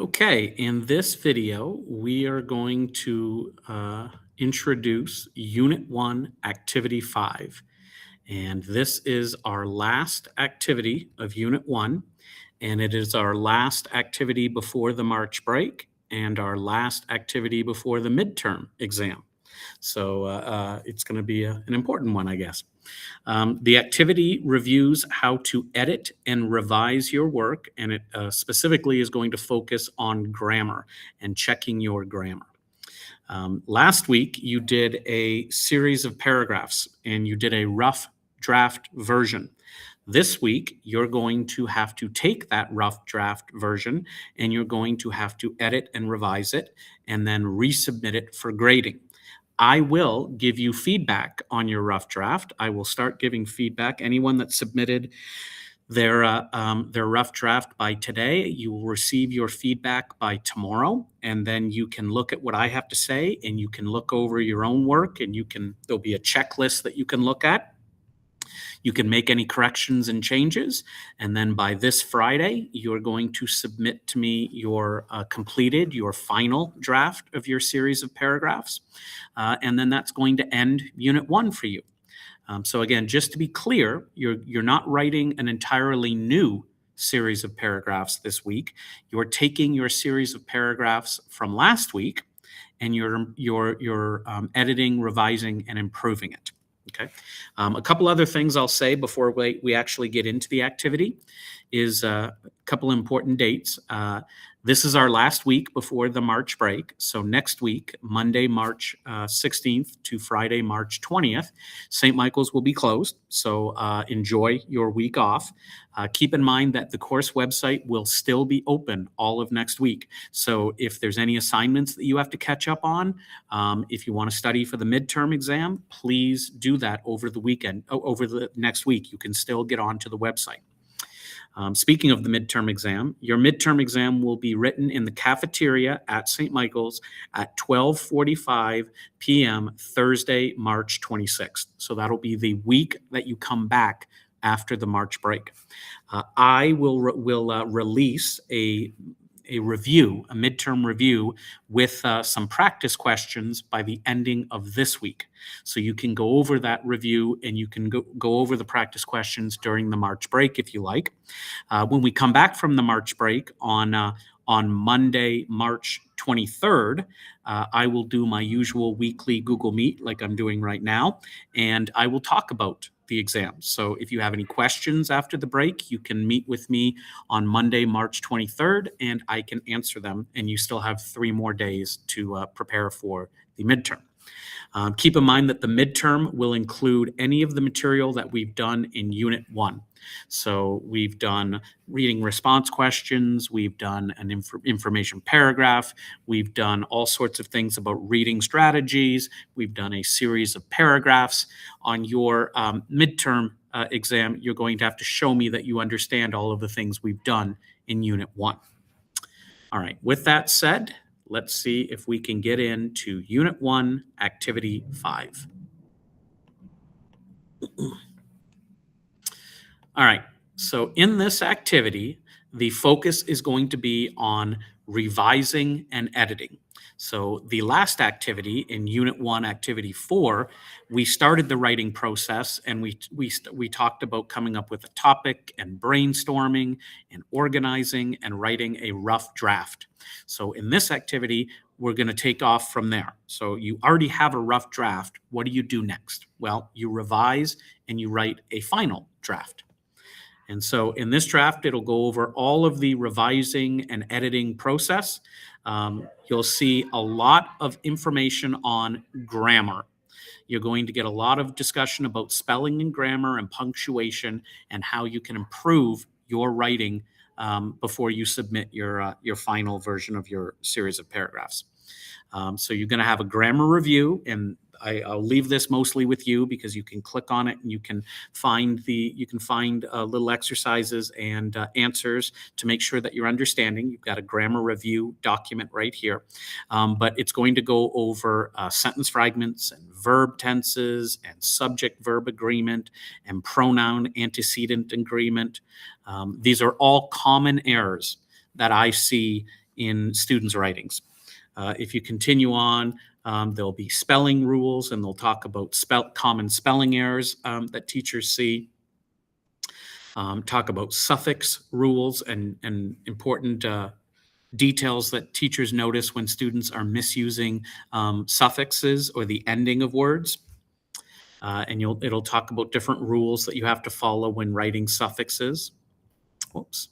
Okay, in this video, we are going to introduce Unit 1, Activity 5. And this is our last activity of Unit 1, and it is our last activity before the March break and our last activity before the midterm exam. So it's going to be an important one, I guess. The activity reviews how to edit and revise your work, and it specifically is going to focus on grammar and checking your grammar. Last week, you did a series of paragraphs and you did a rough draft version. This week, you're going to have to take that rough draft version and you're going to have to edit and revise it and then resubmit it for grading. I will give you feedback on your rough draft. I will start giving feedback. Anyone that submitted their rough draft by today, you will receive your feedback by tomorrow, and then you can look at what I have to say, and you can look over your own work, and there'll be a checklist that you can look at. You can make any corrections and changes, and then by this Friday, you're going to submit to me your your final draft of your series of paragraphs, and then that's going to end Unit 1 for you. So again, just to be clear, you're not writing an entirely new series of paragraphs this week. You're taking your series of paragraphs from last week, and you're editing, revising, and improving it. Okay. A couple other things I'll say before we actually get into the activity is a couple important dates. This is our last week before the March break. So next week, Monday, March 16th to Friday, March 20th, St. Michael's will be closed. So enjoy your week off. Keep in mind that the course website will still be open all of next week. So if there's any assignments that you have to catch up on, if you want to study for the midterm exam, please do that over the weekend, over the next week. You can still get onto the website. Speaking of the midterm exam, your midterm exam will be written in the cafeteria at St. Michael's at 12:45 p.m. Thursday, March 26th. So that'll be the week that you come back after the March break. I will release a midterm review with some practice questions by the ending of this week. So you can go over that review and you can go over the practice questions during the March break if you like. When we come back from the March break on Monday, March 23rd, I will do my usual weekly Google Meet like I'm doing right now, and I will talk about the exam. So if you have any questions after the break, you can meet with me on Monday, March 23rd, and I can answer them, and you still have 3 more days to prepare for the midterm. Keep in mind that the midterm will include any of the material that we've done in Unit 1. So we've done reading response questions, we've done an information paragraph, we've done all sorts of things about reading strategies, we've done a series of paragraphs. On your midterm exam, you're going to have to show me that you understand all of the things we've done in Unit 1. All right, with that said, let's see if we can get into Unit 1, Activity 5. All right, so in this activity, the focus is going to be on revising and editing. So the last activity in Unit 1, Activity 4, we started the writing process and we talked about coming up with a topic and brainstorming and organizing and writing a rough draft. So in this activity, we're going to take off from there. So you already have a rough draft. What do you do next? Well, you revise and you write a final draft. And so in this draft, it'll go over all of the revising and editing process. You'll see a lot of information on grammar. You're going to get a lot of discussion about spelling and grammar and punctuation and how you can improve your writing before you submit your final version of your series of paragraphs. So you're going to have a grammar review, and I'll leave this mostly with you because you can click on it and you can find little exercises and answers to make sure that you're understanding. You've got a grammar review document right here, but it's going to go over sentence fragments and verb tenses and subject-verb agreement and pronoun antecedent agreement. These are all common errors that I see in students' writings. If you continue on, there'll be spelling rules, and they'll talk about common spelling errors that teachers see. Talk about suffix rules and important details that teachers notice when students are misusing suffixes or the ending of words. And it'll talk about different rules that you have to follow when writing suffixes. Whoops.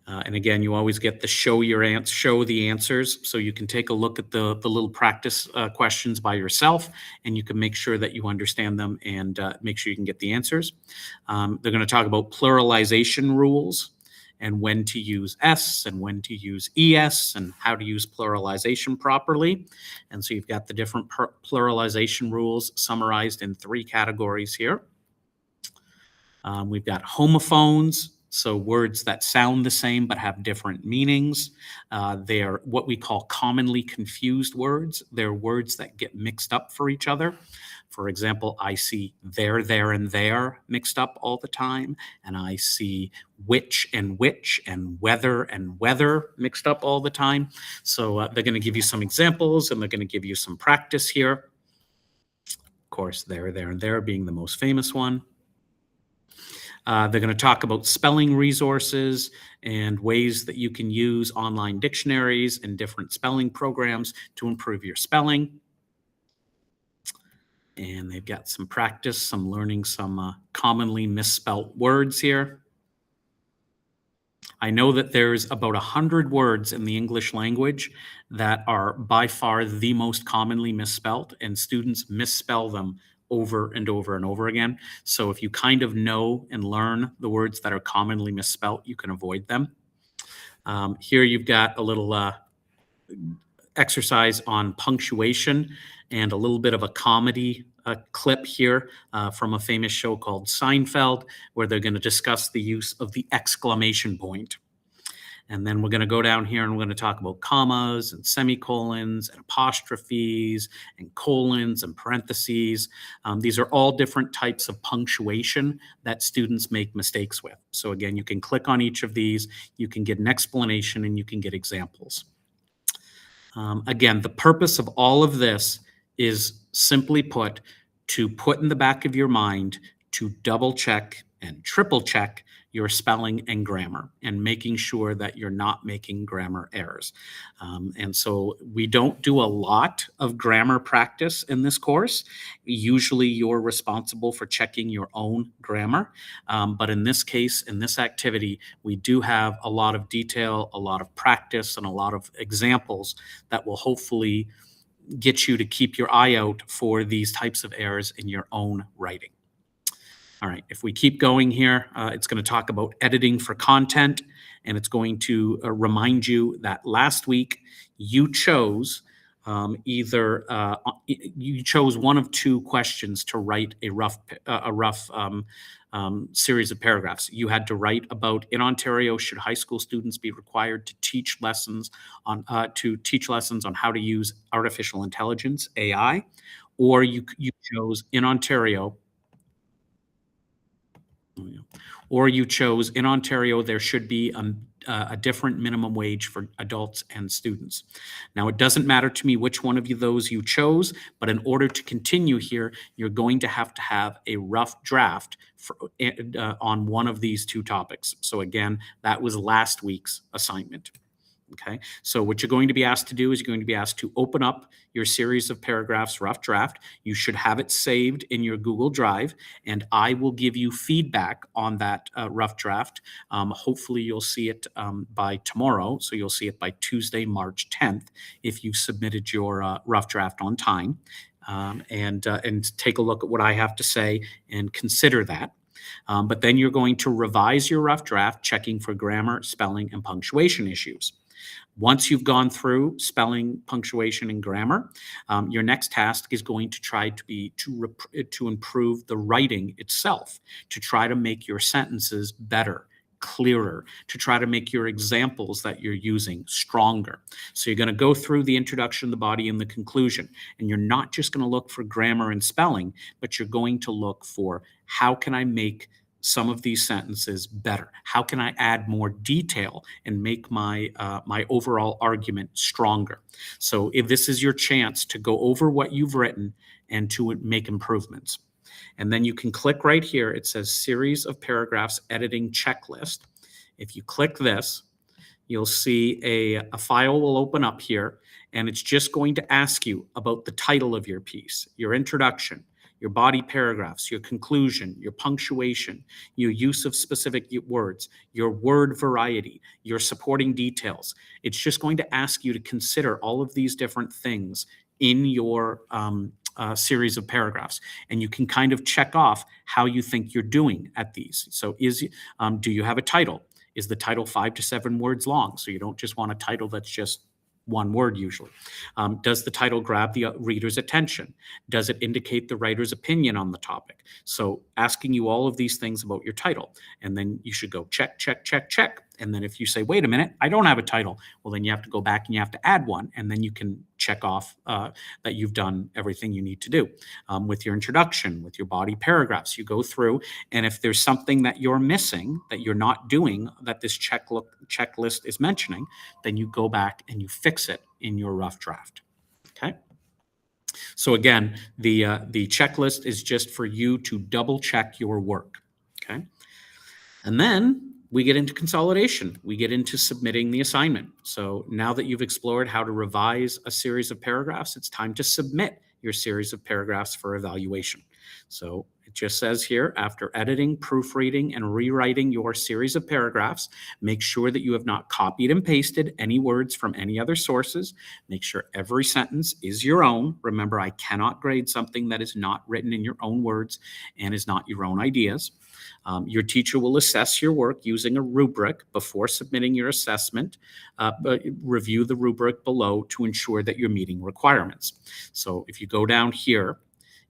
And again, you always get the show the answers, so you can take a look at the little practice questions by yourself, and you can make sure that you understand them and make sure you can get the answers. They're going to talk about pluralization rules and when to use S and when to use ES and how to use pluralization properly. And so you've got the different pluralization rules summarized in 3 categories here. We've got homophones, so words that sound the same but have different meanings. They're what we call commonly confused words. They're words that get mixed up for each other. For example, I see there, and there mixed up all the time, and I see which and weather mixed up all the time. So they're going to give you some examples, and they're going to give you some practice here. Of course, there, and there being the most famous one. They're going to talk about spelling resources and ways that you can use online dictionaries and different spelling programs to improve your spelling. And they've got some practice, some learning some commonly misspelt words here. I know that there's about 100 words in the English language that are by far the most commonly misspelt, and students misspell them over and over and over again. So if you kind of know and learn the words that are commonly misspelt, you can avoid them. Here you've got a little exercise on punctuation and a little bit of a comedy clip here from a famous show called Seinfeld, where they're going to discuss the use of the exclamation point. And then we're going to go down here and we're going to talk about commas and semicolons and apostrophes and colons and parentheses. These are all different types of punctuation that students make mistakes with. So again, you can click on each of these, you can get an explanation, and you can get examples. Again, the purpose of all of this is simply put to put in the back of your mind to double check and triple check your spelling and grammar, and making sure that you're not making grammar errors. And so we don't do a lot of grammar practice in this course. Usually you're responsible for checking your own grammar. But in this case, in this activity, we do have a lot of detail, a lot of practice, and a lot of examples that will hopefully get you to keep your eye out for these types of errors in your own writing. All right, if we keep going here, it's going to talk about editing for content, and it's going to remind you that last week you chose you chose one of 2 questions to write a rough series of paragraphs. You had to write about, in Ontario, should high school students be required to teach lessons on how to use artificial intelligence, AI, or you chose in Ontario. Or you chose in Ontario, there should be a different minimum wage for adults and students. Now, it doesn't matter to me which one of those you chose, but in order to continue here, you're going to have a rough draft on one of these 2 topics. So again, that was last week's assignment. Okay, so what you're going to be asked to do is you're going to be asked to open up your series of paragraphs rough draft. You should have it saved in your Google Drive, and I will give you feedback on that rough draft. Hopefully you'll see it by tomorrow, so you'll see it by Tuesday, March 10th, if you submitted your rough draft on time, and take a look at what I have to say and consider that. But then you're going to revise your rough draft, checking for grammar, spelling, and punctuation issues. Once you've gone through spelling, punctuation, and grammar, your next task is going to try to improve the writing itself, to try to make your sentences better, clearer, to try to make your examples that you're using stronger. So you're going to go through the introduction, the body, and the conclusion. And you're not just going to look for grammar and spelling, but you're going to look for how can I make some of these sentences better? How can I add more detail and make my my overall argument stronger? So if this is your chance to go over what you've written and to make improvements. And then you can click right here. It says series of paragraphs editing checklist. If you click this, you'll see a file will open up here, and it's just going to ask you about the title of your piece, your introduction, your body paragraphs, your conclusion, your punctuation, your use of specific words, your word variety, your supporting details. It's just going to ask you to consider all of these different things in your series of paragraphs, and you can kind of check off how you think you're doing at these. So do you have a title? Is the title 5 to 7 words long? So you don't just want a title that's just one word usually. Does the title grab the reader's attention? Does it indicate the writer's opinion on the topic? So asking you all of these things about your title, and then you should go check, check, check, check. And then if you say, wait a minute, I don't have a title, well, then you have to go back and you have to add one, and then you can check off that you've done everything you need to do. With your introduction, with your body paragraphs, you go through, and if there's something that you're missing, that you're not doing, that this checklist is mentioning, then you go back and you fix it in your rough draft. Okay. So again, the checklist is just for you to double check your work. Okay. And then we get into consolidation. We get into submitting the assignment. So now that you've explored how to revise a series of paragraphs, it's time to submit your series of paragraphs for evaluation. So it just says here, after editing, proofreading, and rewriting your series of paragraphs, make sure that you have not copied and pasted any words from any other sources. Make sure every sentence is your own. Remember, I cannot grade something that is not written in your own words and is not your own ideas. Your teacher will assess your work using a rubric before submitting your assessment, but review the rubric below to ensure that you're meeting requirements. So if you go down here,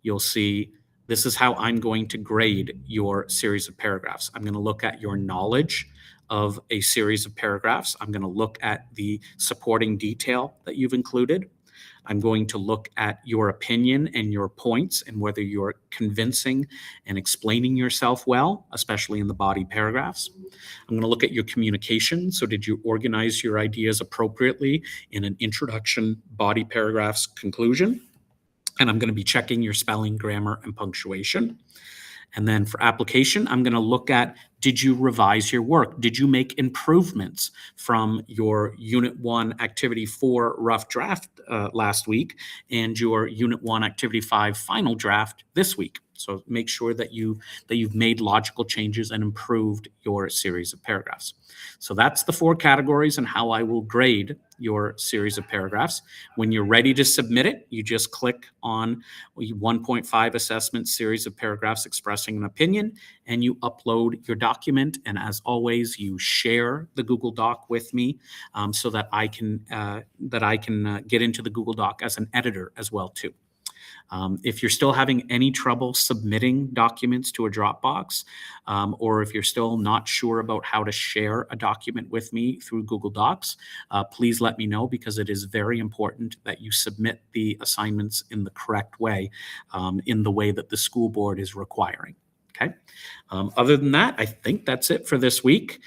you'll see this is how I'm going to grade your series of paragraphs. I'm going to look at your knowledge of a series of paragraphs. I'm going to look at the supporting detail that you've included. I'm going to look at your opinion and your points and whether you're convincing and explaining yourself well, especially in the body paragraphs. I'm going to look at your communication. So did you organize your ideas appropriately in an introduction, body paragraphs, conclusion? And I'm going to be checking your spelling, grammar, and punctuation. And then for application, I'm going to look at, did you revise your work? Did you make improvements from your Unit 1 Activity 4 rough draft last week and your Unit 1 Activity 5 final draft this week? So make sure that you've made logical changes and improved your series of paragraphs. So that's the 4 categories and how I will grade your series of paragraphs. When you're ready to submit it, you just click on 1.5 assessment series of paragraphs expressing an opinion, and you upload your document. And as always, you share the Google Doc with me so that I can get into the Google Doc as an editor as well too. If you're still having any trouble submitting documents to a Dropbox, or if you're still not sure about how to share a document with me through Google Docs, please let me know, because it is very important that you submit the assignments in the correct way, in the way that the school board is requiring. Okay. Other than that, I think that's it for this week.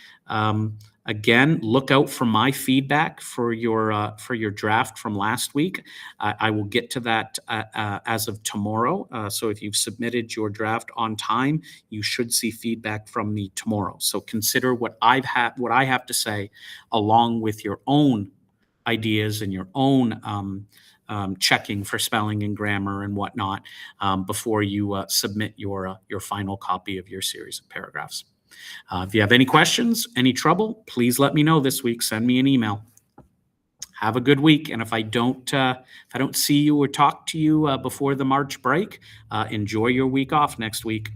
Again, look out for my feedback for your draft from last week. I will get to that as of tomorrow. So if you've submitted your draft on time, you should see feedback from me tomorrow. So consider what I have to say, along with your own ideas and your own checking for spelling and grammar and whatnot before you submit your final copy of your series of paragraphs. If you have any questions, any trouble, please let me know this week. Send me an email. Have a good week. And if I don't see you or talk to you before the March break, enjoy your week off next week.